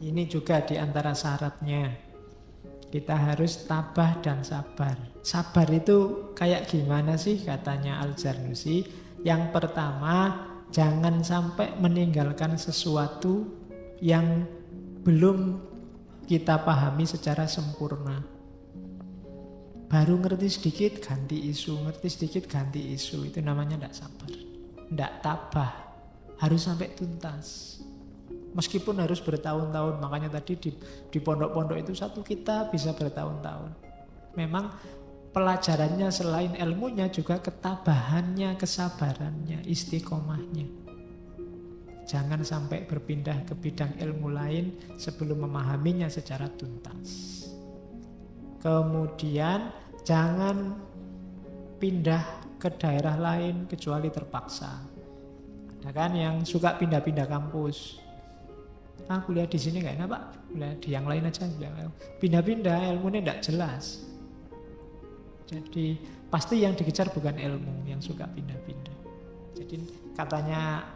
Ini juga di antara syaratnya. Kita harus tabah dan sabar. Sabar itu kayak gimana sih katanya Al-Zarnusi? Yang pertama, jangan sampai meninggalkan sesuatu yang belum kita pahami secara sempurna. Baru ngerti sedikit ganti isu, ngerti sedikit ganti isu. Itu namanya tidak sabar, tidak tabah. Harus sampai tuntas. Meskipun harus bertahun-tahun. Makanya tadi di pondok-pondok itu satu kitab bisa bertahun-tahun. Memang pelajarannya selain ilmunya juga ketabahannya, kesabarannya, istiqomahnya. Jangan sampai berpindah ke bidang ilmu lain sebelum memahaminya secara tuntas. Kemudian jangan pindah ke daerah lain kecuali terpaksa. Ada kan yang suka pindah-pindah kampus. Kuliah di sini gak enak Pak, kuliah di yang lain aja. Pindah-pindah, ilmunya tidak jelas. Jadi pasti yang dikejar bukan ilmu, yang suka pindah-pindah. Jadi katanya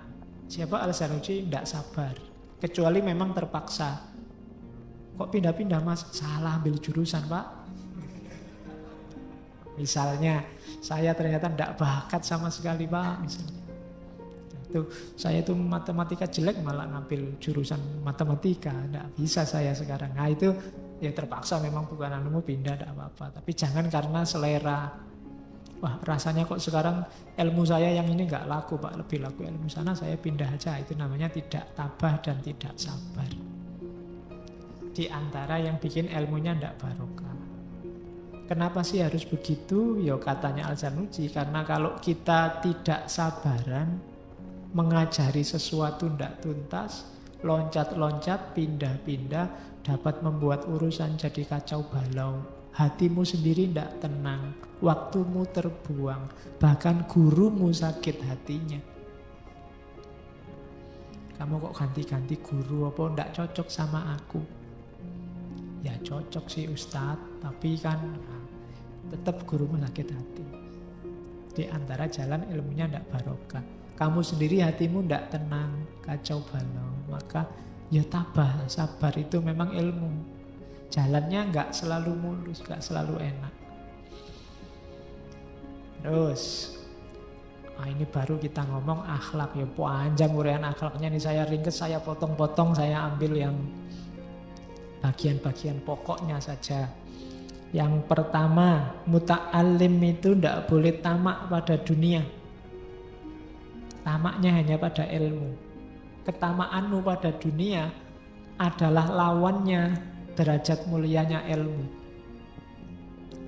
siapa Al-Zarnusi tidak sabar, kecuali memang terpaksa. Kok pindah-pindah Mas? Salah ambil jurusan Pak. Misalnya saya ternyata tidak bakat sama sekali Pak, misalnya. Saya itu matematika jelek malah ngambil jurusan matematika, tidak bisa saya sekarang. Nah itu ya terpaksa, memang bukan anumu, pindah tidak apa-apa. Tapi jangan karena selera. Wah rasanya kok sekarang ilmu saya yang ini nggak laku Pak, lebih laku ilmu sana, saya pindah aja. Itu namanya tidak tabah dan tidak sabar. Di antara yang bikin ilmunya tidak barokah. Kenapa sih harus begitu? Ya katanya Al-Zarnusi, karena kalau kita tidak sabaran, mengajari sesuatu tidak tuntas, loncat-loncat, pindah-pindah, dapat membuat urusan jadi kacau balau. Hatimu sendiri tidak tenang, waktumu terbuang, bahkan gurumu sakit hatinya. Kamu kok ganti-ganti guru, apa tidak cocok sama aku? Ya cocok sih Ustadz, tapi kan tetap gurumu sakit hati. Di antara jalan ilmunya tidak barokah. Kamu sendiri hatimu tidak tenang, kacau balau. Maka ya tabah, sabar itu memang ilmu. Jalannya nggak selalu mulus, nggak selalu enak. Terus, ini baru kita ngomong akhlak. Ya panjang uraian akhlaknya nih, saya ringkes, saya potong-potong, saya ambil yang bagian-bagian pokoknya saja. Yang pertama, muta'alim itu tidak boleh tamak pada dunia. Tamaknya hanya pada ilmu. Ketamakanmu pada dunia adalah lawannya derajat mulianya ilmu.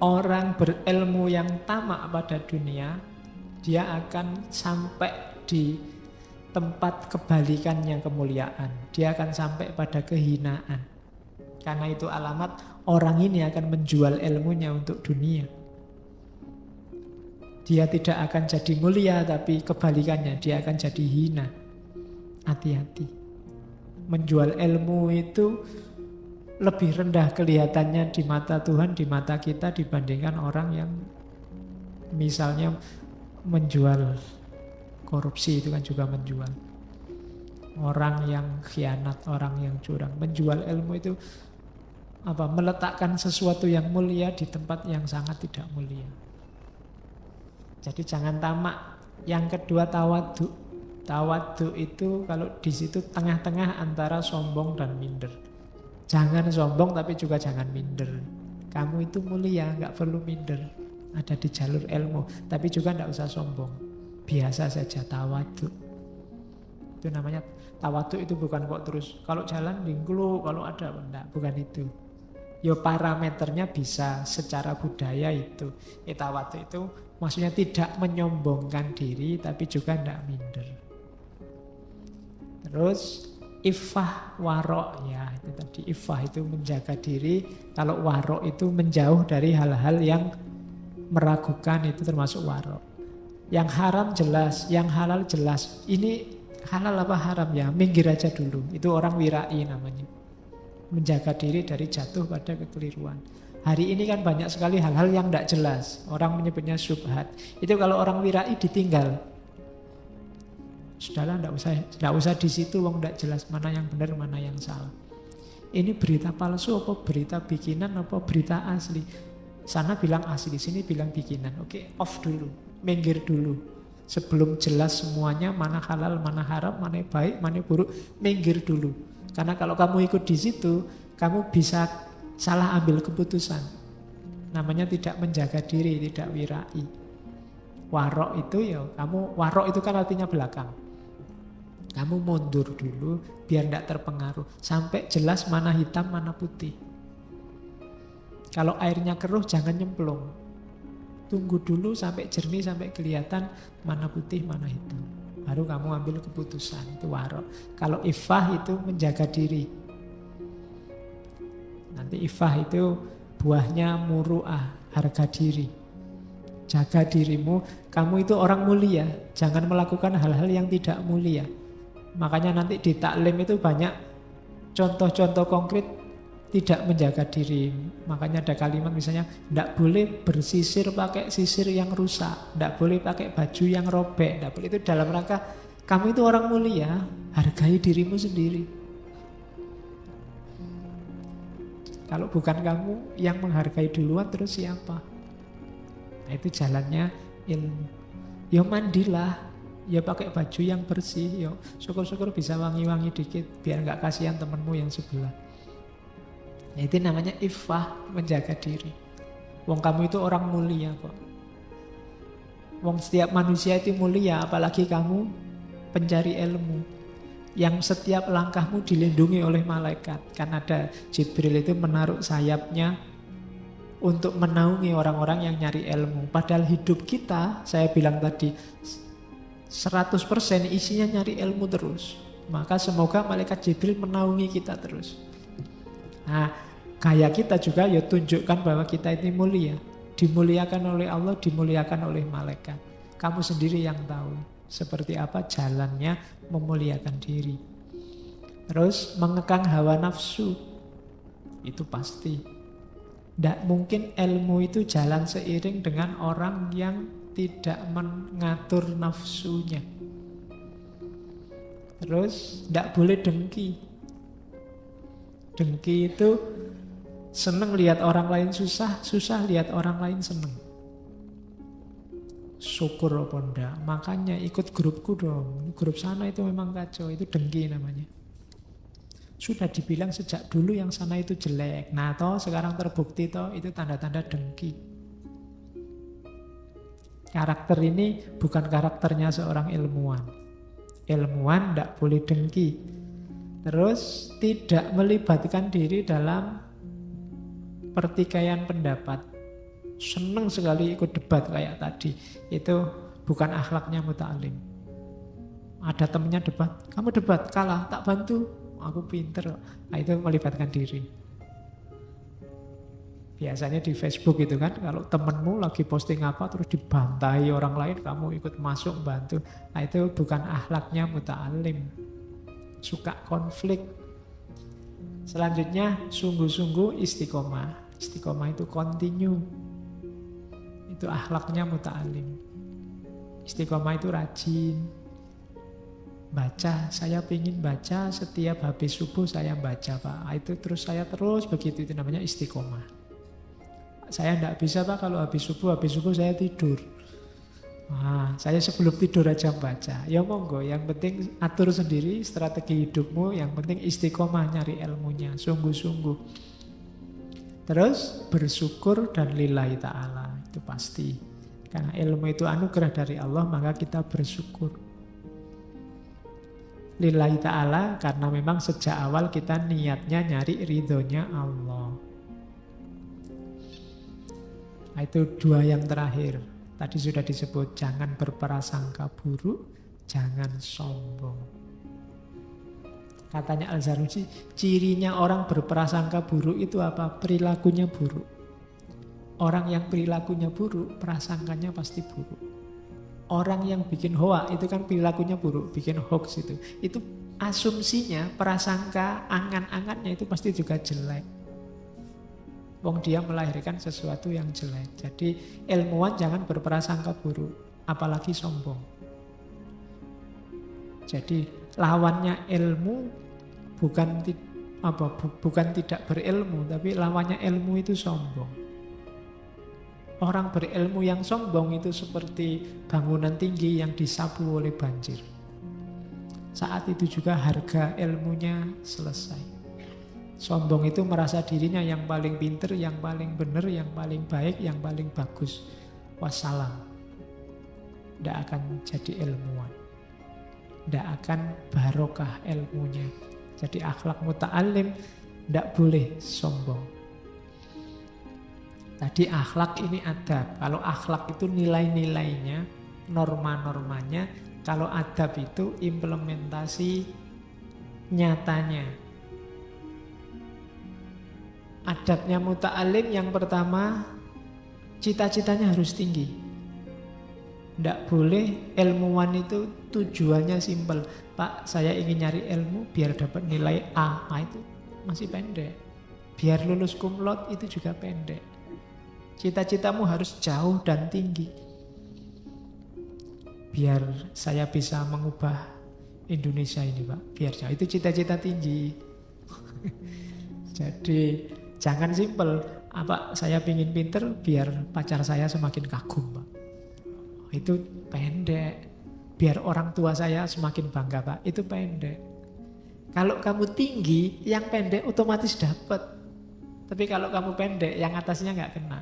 Orang berilmu yang tamak pada dunia, dia akan sampai di tempat kebalikannya kemuliaan. Dia akan sampai pada kehinaan. Karena itu alamat orang ini akan menjual ilmunya untuk dunia. Dia tidak akan jadi mulia, tapi kebalikannya dia akan jadi hina. Hati-hati. Menjual ilmu itu lebih rendah kelihatannya di mata Tuhan, di mata kita, dibandingkan orang yang misalnya menjual korupsi, itu kan juga menjual. Orang yang khianat, orang yang curang. Menjual ilmu itu meletakkan sesuatu yang mulia di tempat yang sangat tidak mulia. Jadi jangan tamak. Yang kedua tawadhu. Tawadhu itu kalau di situ tengah-tengah antara sombong dan minder. Jangan sombong tapi juga jangan minder. Kamu itu mulia, nggak perlu minder. Ada di jalur ilmu, tapi juga nggak usah sombong. Biasa saja tawadhu. Itu namanya tawadhu. Itu bukan kok terus kalau jalan dingklu, kalau ada enggak, bukan itu. Yo parameternya bisa secara budaya itu. Tawadhu itu maksudnya tidak menyombongkan diri tapi juga tidak minder. Terus iffah warok, ya itu tadi, iffah itu menjaga diri. Kalau warok itu menjauh dari hal-hal yang meragukan, itu termasuk warok. Yang haram jelas, yang halal jelas. Ini halal apa haram ya, minggir aja dulu. Itu orang wirai namanya. Menjaga diri dari jatuh pada kekeliruan. Hari ini kan banyak sekali hal-hal yang tidak jelas. Orang menyebutnya syubhat. Itu kalau orang wirai ditinggal. Sudahlah, tidak usah di situ, wong tidak jelas mana yang benar, mana yang salah. ini berita palsu apa berita bikinan apa berita asli. Sana bilang asli, sini bilang bikinan. Oke, off dulu, minggir dulu. Sebelum jelas semuanya, mana halal, mana haram, mana baik, mana buruk, minggir dulu. Karena kalau kamu ikut di situ, kamu bisa salah ambil keputusan. Namanya tidak menjaga diri, tidak wirai. Warok itu ya, warok itu kan artinya belakang. Kamu mundur dulu biar tidak terpengaruh. Sampai jelas mana hitam, mana putih. Kalau airnya keruh jangan nyemplung. Tunggu dulu sampai jernih, sampai kelihatan mana putih, mana hitam. Baru kamu ambil keputusan. Itu warok. Kalau ifah itu menjaga diri. Nanti ifah itu buahnya muru'ah, harga diri. Jaga dirimu. Kamu itu orang mulia. Jangan melakukan hal-hal yang tidak mulia. Makanya nanti di taklim itu banyak contoh-contoh konkret tidak menjaga diri. Makanya ada kalimat misalnya, tidak boleh bersisir pakai sisir yang rusak, tidak boleh pakai baju yang robek, tidak boleh. Itu dalam rangka kamu itu orang mulia, hargai dirimu sendiri. Kalau bukan kamu yang menghargai duluan, terus siapa? Nah, itu jalannya ilmu. Ya mandilah. Ya pakai baju yang bersih, ya syukur-syukur bisa wangi-wangi dikit biar nggak kasihan temenmu yang sebelah. Nah, itu namanya iffah, menjaga diri. Wong kamu itu orang mulia kok. Wong setiap manusia itu mulia, apalagi kamu pencari ilmu. Yang setiap langkahmu dilindungi oleh malaikat. Kan ada Jibril itu menaruh sayapnya untuk menaungi orang-orang yang nyari ilmu. Padahal hidup kita, saya bilang tadi, 100% isinya nyari ilmu terus. Maka semoga malaikat Jibril menaungi kita terus. Nah, kayak kita juga ya tunjukkan bahwa kita ini mulia. Dimuliakan oleh Allah, dimuliakan oleh malaikat. Kamu sendiri yang tahu seperti apa jalannya memuliakan diri. Terus mengekang hawa nafsu. Itu pasti. Tidak mungkin ilmu itu jalan seiring dengan orang yang tidak mengatur nafsunya. Terus tidak boleh dengki. Dengki itu seneng lihat orang lain susah, susah lihat orang lain seneng. Syukur apa enggak? Makanya ikut grupku dong. Grup sana itu memang kacau, itu dengki namanya. Sudah dibilang sejak dulu yang sana itu jelek. Nah toh sekarang terbukti toh itu tanda-tanda dengki. Karakter ini bukan karakternya seorang ilmuwan. Ilmuwan tidak boleh dengki. Terus tidak melibatkan diri dalam pertikaian pendapat. Senang sekali ikut debat kayak tadi. Itu bukan akhlaknya muta'alim. Ada temennya debat, kamu debat, kalah, tak bantu, aku pinter. Nah, itu melibatkan diri. Biasanya di Facebook itu kan, kalau temenmu lagi posting apa terus dibantai orang lain, kamu ikut masuk bantu. Nah itu bukan akhlaknya muta'alim. Suka konflik. Selanjutnya sungguh-sungguh istiqomah. Istiqomah itu continue. Itu akhlaknya muta'alim. Istiqomah itu rajin. Baca, saya ingin baca setiap habis subuh saya baca Pak. Itu terus saya terus begitu, itu namanya istiqomah. Saya tidak bisa Pak kalau habis subuh saya tidur. Nah, saya sebelum tidur aja baca. Ya monggo, yang penting atur sendiri strategi hidupmu, yang penting istiqomah nyari ilmunya, sungguh-sungguh. Terus bersyukur dan lillahi ta'ala, itu pasti. Karena ilmu itu anugerah dari Allah, maka kita bersyukur. Lillahi ta'ala karena memang sejak awal kita niatnya nyari ridhonya Allah. Nah, itu dua yang terakhir. Tadi sudah disebut, jangan berprasangka buruk, jangan sombong. Katanya Al-Zarnuji, cirinya orang berprasangka buruk itu apa? Perilakunya buruk. Orang yang perilakunya buruk, prasangkanya pasti buruk. Orang yang bikin hoak itu kan perilakunya buruk, bikin hoax itu. Itu asumsinya, prasangka, angan-angannya itu pasti juga jelek. Wong dia melahirkan sesuatu yang jelek. Jadi ilmuwan jangan berprasangka buruk, apalagi sombong. Jadi lawannya ilmu bukan bukan tidak berilmu, tapi lawannya ilmu itu sombong. Orang berilmu yang sombong itu seperti bangunan tinggi yang disapu oleh banjir. Saat itu juga harga ilmunya selesai. Sombong itu merasa dirinya yang paling pinter, yang paling benar, yang paling baik, yang paling bagus. Wassalam. Tidak akan jadi ilmuwan. Tidak akan barokah ilmunya. Jadi akhlak muta'alim tidak boleh sombong. Tadi akhlak ini adab. Kalau akhlak itu nilai-nilainya, norma-normanya. Kalau adab itu implementasi nyatanya. Adabnya muta'alim yang pertama, cita-citanya harus tinggi. Tidak boleh ilmuwan itu tujuannya simpel. Pak, saya ingin nyari ilmu biar dapat nilai A. Itu masih pendek. Biar lulus cum laude itu juga pendek. Cita-citamu harus jauh dan tinggi. Biar saya bisa mengubah Indonesia ini, Pak. Biar jauh. Itu cita-cita tinggi. Jadi jangan simpel. Saya ingin pinter biar pacar saya semakin kagum, Pak. Itu pendek. Biar orang tua saya semakin bangga, Pak. Itu pendek. Kalau kamu tinggi, yang pendek otomatis dapat. Tapi kalau kamu pendek, yang atasnya nggak kena.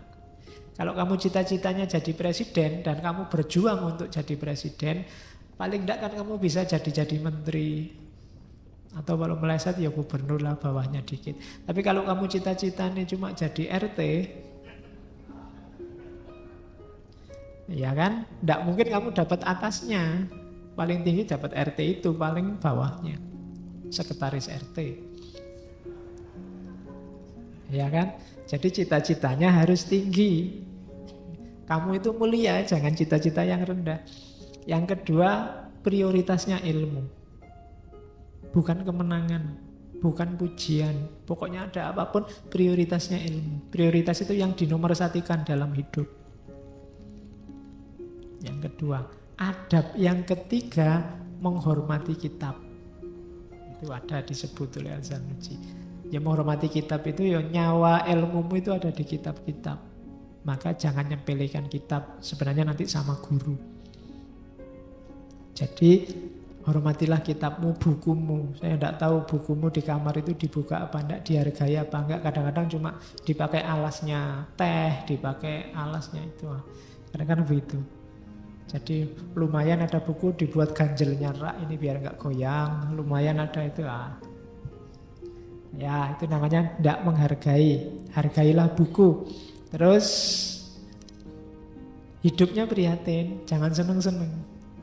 Kalau kamu cita-citanya jadi presiden dan kamu berjuang untuk jadi presiden, paling tidak kan kamu bisa jadi menteri. Atau kalau meleset ya gubernur lah, bawahnya dikit. Tapi kalau kamu cita-citanya cuma jadi RT, ya kan? Tidak mungkin kamu dapat atasnya. Paling tinggi dapat RT itu, paling bawahnya sekretaris RT. Ya kan? Jadi cita-citanya harus tinggi. Kamu itu mulia, jangan cita-cita yang rendah. Yang kedua, prioritasnya ilmu. Bukan kemenangan, bukan pujian. Pokoknya ada apapun, prioritasnya ilmu. Prioritas itu yang dinomorsatukan dalam hidup. Yang kedua, adab yang ketiga, menghormati kitab. Itu ada disebut oleh Al-Zarnuji. Ya menghormati kitab itu ya nyawa ilmumu itu ada di kitab-kitab. Maka jangan nyempelekan kitab, sebenarnya nanti sama guru. Jadi hormatilah kitabmu, bukumu. Saya tidak tahu bukumu di kamar itu dibuka apa enggak, dihargai apa enggak. Kadang-kadang cuma dipakai alasnya teh, dipakai alasnya itu. Kadang-kadang begitu. Jadi lumayan ada buku dibuat ganjelnya rak ini biar enggak goyang. Lumayan ada itu. Ya itu namanya tidak menghargai. Hargailah buku. Terus hidupnya prihatin, jangan seneng-seneng.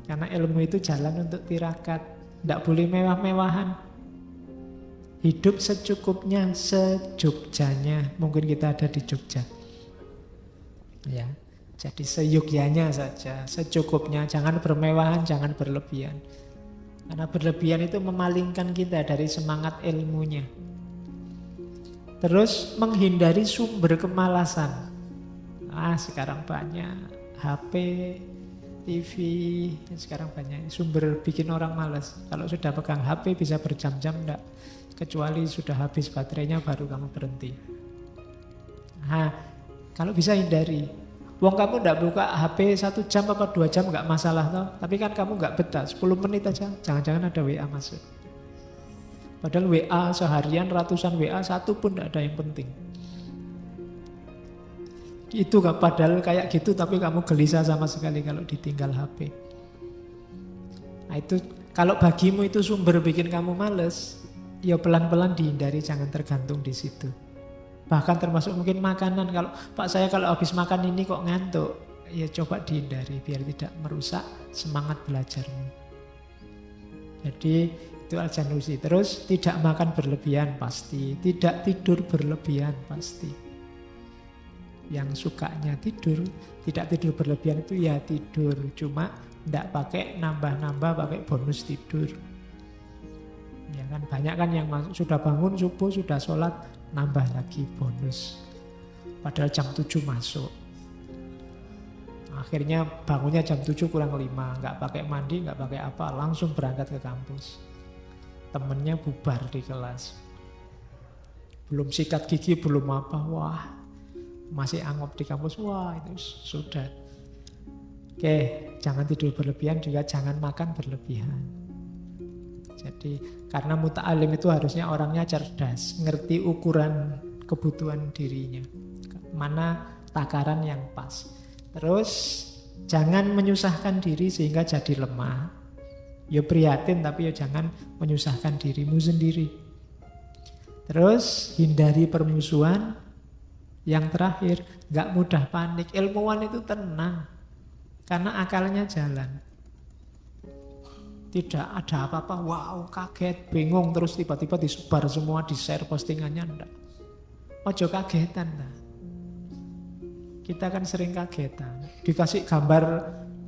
Karena ilmu itu jalan untuk tirakat. Tidak boleh mewah-mewahan. Hidup secukupnya, sejogjanya. Mungkin kita ada di Jogja. Ya, jadi seyogyanya saja, secukupnya. Jangan bermewahan, jangan berlebihan. Karena berlebihan itu memalingkan kita dari semangat ilmunya. Terus menghindari sumber kemalasan. Sekarang banyak HP, TV, sekarang banyak sumber bikin orang malas. Kalau sudah pegang HP bisa berjam-jam enggak. Kecuali sudah habis baterainya baru kamu berhenti. Kalau bisa hindari. Wong kamu enggak buka HP 1 jam apa 2 jam enggak masalah toh. Tapi kan kamu enggak betah, 10 menit aja. Jangan-jangan ada WA masuk. Padahal WA seharian ratusan WA, satu pun tidak ada yang penting. Itu padahal kayak gitu tapi kamu gelisah sama sekali kalau ditinggal HP. Itu kalau bagimu itu sumber bikin kamu males, ya pelan-pelan dihindari, jangan tergantung di situ. Bahkan termasuk mungkin makanan. Kalau Pak saya kalau habis makan ini kok ngantuk, ya coba dihindari biar tidak merusak semangat belajarmu. Jadi itu Al-Zarnuji. Terus tidak makan berlebihan pasti, tidak tidur berlebihan pasti. Yang sukanya tidur, tidak tidur berlebihan itu ya tidur, cuma tidak pakai nambah-nambah, pakai bonus tidur. Ya kan banyak kan yang sudah bangun subuh, sudah sholat, nambah lagi bonus. Padahal jam 7 masuk. Akhirnya bangunnya jam 7 kurang 5, nggak pakai mandi, nggak pakai apa, langsung berangkat ke kampus. Temennya bubar di kelas. Belum sikat gigi, belum apa. Wah, masih angop di kampus. Wah, itu sudah. Oke, jangan tidur berlebihan, juga jangan makan berlebihan. Jadi, karena muta'alim itu harusnya orangnya cerdas, ngerti ukuran kebutuhan dirinya. Mana takaran yang pas. Terus, jangan menyusahkan diri sehingga jadi lemah. Ya prihatin, tapi ya jangan menyusahkan dirimu sendiri. Terus hindari permusuhan. Yang terakhir, gak mudah panik. Ilmuwan itu tenang, karena akalnya jalan. Tidak ada apa-apa, wow kaget, bingung, terus tiba-tiba disebar semua, di-share postingannya. Enggak. Ojo kagetan. Nah. Kita kan sering kagetan. Dikasih gambar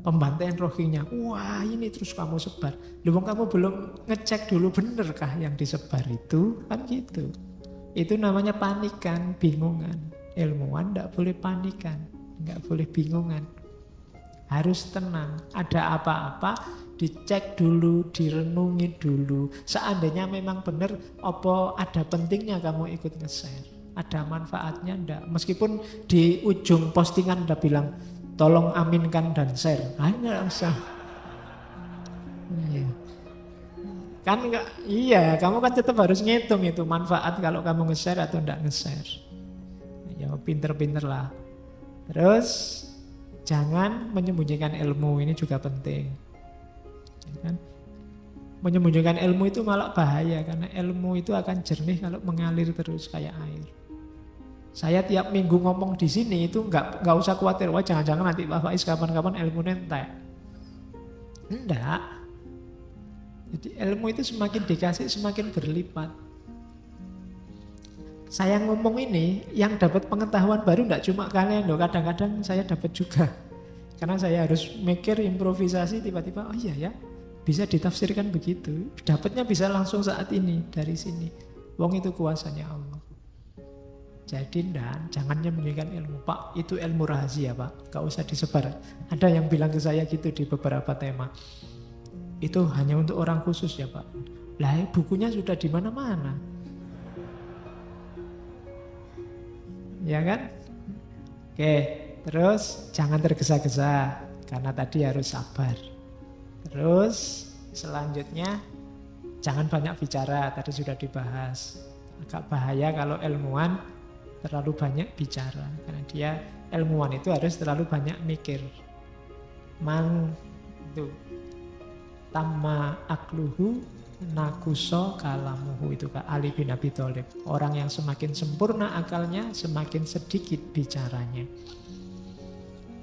pembantaian Rohingya, wah ini terus kamu sebar. Lu kamu belum ngecek dulu benerkah yang disebar itu, kan gitu. Itu namanya panikan, bingungan. Ilmuwan enggak boleh panikan, enggak boleh bingungan. Harus tenang. Ada apa-apa dicek dulu, direnungi dulu. Seandainya memang benar, apa ada pentingnya kamu ikut nge-share? Ada manfaatnya enggak? Meskipun di ujung postingan udah bilang tolong aminkan dan share. Enggak usah. Iya. Kan enggak, iya, kamu kan tetap harus ngitung itu manfaat kalau kamu nge-share atau enggak nge-share. Ya pinter-pinter lah. Terus jangan menyembunyikan ilmu, ini juga penting. Ya kan? Menyembunyikan ilmu itu malah bahaya, karena ilmu itu akan jernih kalau mengalir terus kayak air. Saya tiap minggu ngomong di sini itu nggak usah khawatir, wah jangan-jangan nanti Pak Faiz kapan-kapan ilmu nentek. Enggak. Jadi ilmu itu semakin dikasih semakin berlipat. Saya ngomong ini, yang dapat pengetahuan baru enggak cuma kalian loh, kadang-kadang saya dapat juga. Karena saya harus mikir, improvisasi, tiba-tiba, oh iya ya, bisa ditafsirkan begitu. Dapatnya bisa langsung saat ini, dari sini. Wong itu kuasanya Allah. Jadi jangan menyembunyikan ilmu. Pak, itu ilmu rahasia Pak, gak usah disebar. Ada yang bilang ke saya gitu di beberapa tema. Itu hanya untuk orang khusus ya Pak. Lah bukunya sudah di mana-mana. Ya kan? Oke, terus jangan tergesa-gesa karena tadi harus sabar. Terus selanjutnya jangan banyak bicara, tadi sudah dibahas. Agak bahaya kalau ilmuwan terlalu banyak bicara, karena dia ilmuwan itu harus terlalu banyak mikir. Itu tamma akluhu nakuso kalamuhu, itu Kak Ali bin Abi Thalib. Orang yang semakin sempurna akalnya, semakin sedikit bicaranya.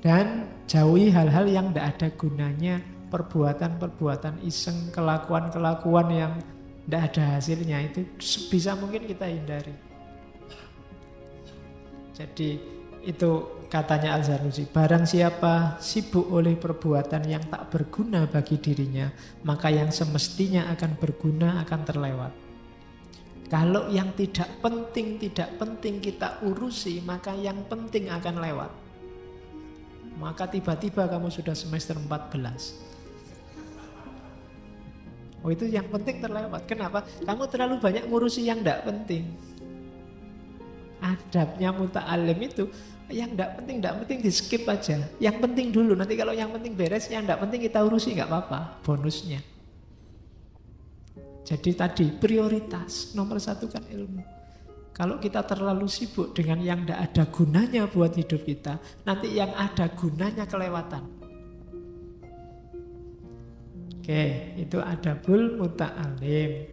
Dan jauhi hal-hal yang tidak ada gunanya, perbuatan-perbuatan iseng, kelakuan-kelakuan yang tidak ada hasilnya, itu sebisa mungkin kita hindari. Jadi itu katanya Al-Zarnuji, barang siapa sibuk oleh perbuatan yang tak berguna bagi dirinya, maka yang semestinya akan berguna akan terlewat. Kalau yang tidak penting kita urusi, maka yang penting akan lewat. Maka tiba-tiba kamu sudah semester 14. Oh itu yang penting terlewat. Kenapa? Kamu terlalu banyak ngurusi yang tidak penting. Adabnya muta'alim itu, yang tidak penting di skip aja. Yang penting dulu, nanti kalau yang penting beres, yang tidak penting kita urusi nggak apa-apa, bonusnya. Jadi tadi prioritas nomor satu kan ilmu. Kalau kita terlalu sibuk dengan yang tidak ada gunanya buat hidup kita, nanti yang ada gunanya kelewatan. Oke, itu adabul muta'alim.